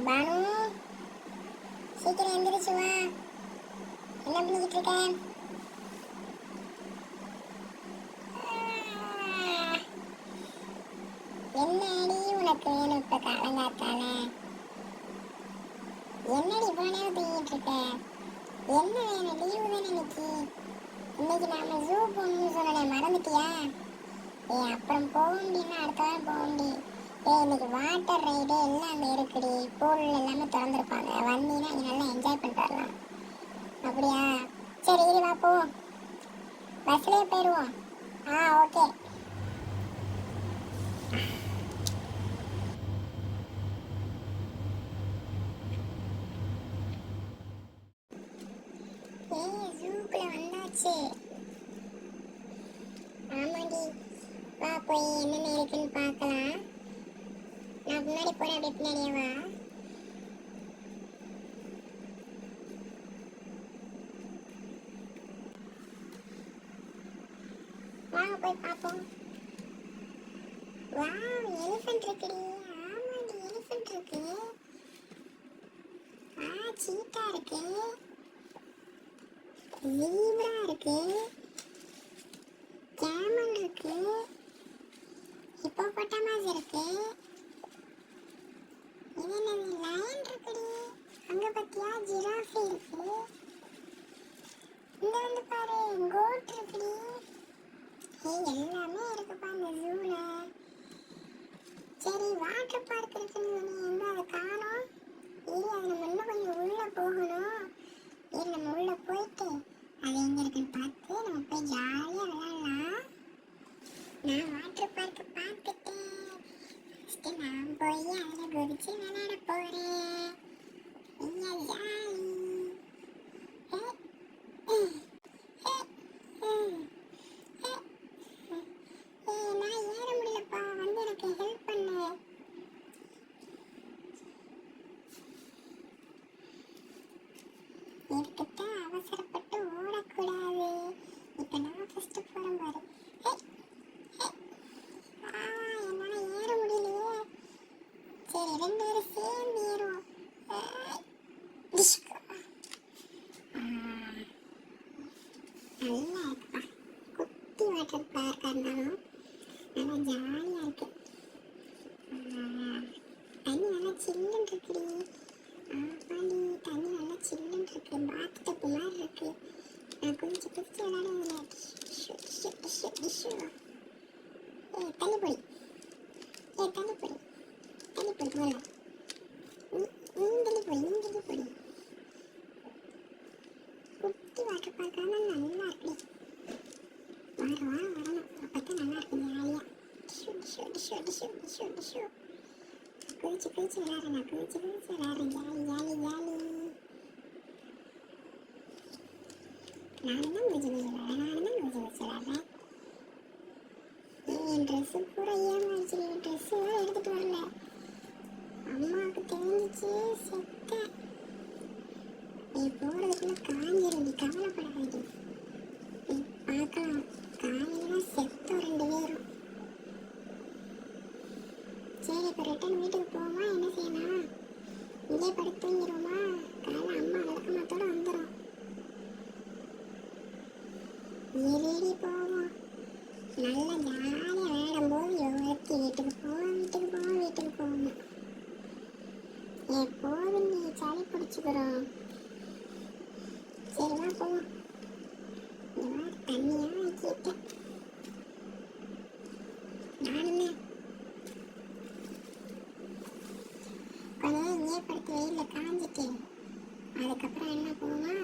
பானு, சீக்கிரம் எந்திரிச்சு வா. என்ன பண்ணிக்கிட்டு இருக்க? என்னடி உனக்கு வேணும் இப்ப காலங்காத்தால? என்னடி இவ்வளவு நேரம் தூங்கிட்டு இருக்க? என்ன வேணும்? லீவு தானே இன்னைக்கு. இன்னைக்கு நாம ஜூ போகணும்னு சொன்னேன், மறந்துட்டியா? அப்புறம் போக முடியும்னா அடுத்த வாரம் போக முடியும். இன்னைக்கு வாட்டர் ரைடு எல்லாம் அங்கே இருக்குடி. பூல் எல்லாமே திறந்துருப்பாங்க. வந்தீங்கன்னா இங்கே நல்லா என்ஜாய் பண்ணிட்டு வரலாம். அப்படியா? சரி இரு வா போவோம். பஸ்லேயே போயிடுவோம். ஓகே. ஜூக்குள்ள வந்தாச்சு. ஆமாடி, வா போய் என்னென்ன இருக்குன்னு பார்க்கலாம். நான் முன்னாடி போறேன், அப்படியே பின்னாடியே வா. வாங்க போய் பார்ப்போம். வாவ், எலிஃபண்ட் இருக்குடி. ஆமாடி, எலிஃபண்ட் இருக்கு. சீட்டா இருக்கு, ஜீப்ரா இருக்கு, கேமல் இருக்கு, ஹிப்போபொட்டமஸ் இருக்கு. இது என்னது? லயன் இருக்குடி. அங்க பாத்தியா ஜிராஃபி இருக்கு. இங்க வந்து பாரு, கோட் இருக்குடி. எல்லாமே இருக்குப்பா இந்த ஜூல. சரி, வாட்டர் பார்க் இருக்குன்னு எங்க அதை காணோம்? அது நம்ம இன்னும் கொஞ்சம் உள்ள போகணும். நம்ம உள்ள போயிட்டு அது எங்க இருக்குன்னு பார்த்து நம்ம போய் ஜாலியா விளையாடலாம். நான் வாட்டர் பார்க் பார்த்துட்டேன். நான் போய் அதில் குதிச்சு விளையாட போறேன். ஜாலி. நான் ஏற முடியலப்பா, வந்து எனக்கு ஹெல்ப் பண்ணு. இதுக்கிட்ட அவசரப்பட்டு ஓடக்கூடாது. இப்போ நான் ஃபர்ஸ்ட் போறேன் பாரு. என்னால ஏற முடியலையே. சரி, ரெண்டு பேரும் சேர்ந்து ஏறுவோம். நல்லா இருக்குப்பா. குட்டி வாட்டர் பார்க்கா இருந்தாலும் நல்லா ஜாலியா இருக்கு. தண்ணி நல்லா சில்லுன்னு இருக்குடி. ஆமாடி, தண்ணி நல்லா சில்லுன்னு இருக்கு. பாத் டப் மாதிரி இருக்கு. நான் குதிச்சு குதிச்சு விளையாடுவேன். தண்ணி பொடி, தண்ணி பொடி, தண்ணி பொடி போல. நீந்தலி பொடி, நீந்தலி பொடி. குட்டி வாட்டர் பார்க்காம நல்லா இருக்கு. வரணும், அப்பதான் நல்லா இருக்கு ஜாலியா. குதிச்சு குதிச்சு விளையாடுறேன், குதிச்சு குதிச்சு விளையாடுறேன். Jolly jolly jolly. நானும் தான் குதிச்சு குதிச்சு விளையாடுறேன். என் ட்ரெஸ்ஸு பூரா ஏமாறிச்சு. என் ட்ரெஸ்ஸு வேறு எடுத்துகிட்டு வரல. அம்மாவுக்கு தெரிஞ்சிச்சு, செத்தேன். போகிறதுக்குள்ள காஞ்சிரும். நீ கவலைப்படாது. பார்க்கலாம், காலையில செத்தோம் ரெண்டு பேரும். சரி, இப்போ ரிட்டன் வீட்டுக்கு போவோமா? என்ன செய்யணும்? இங்கே படுத்து தூங்கிடுவோமா? காலையில் அம்மா விளக்கமாத்தோட வந்துடும். ஏறி போவோம். நல்லா ஜாலியாக விளையாடும் போது யோகத்தி வீட்டுக்கு போகணும். எப்போதும் நீ சளி பிடிச்சிக்கிறோம். சரி வா போவோம். இந்த மாதிரி தண்ணியாக ஆக்கிட்டேன். நானுமே கொஞ்சம் இங்கே படுத்து வெயிலில் காஞ்சிட்டு அதுக்கப்புறம் என்ன போவோமா,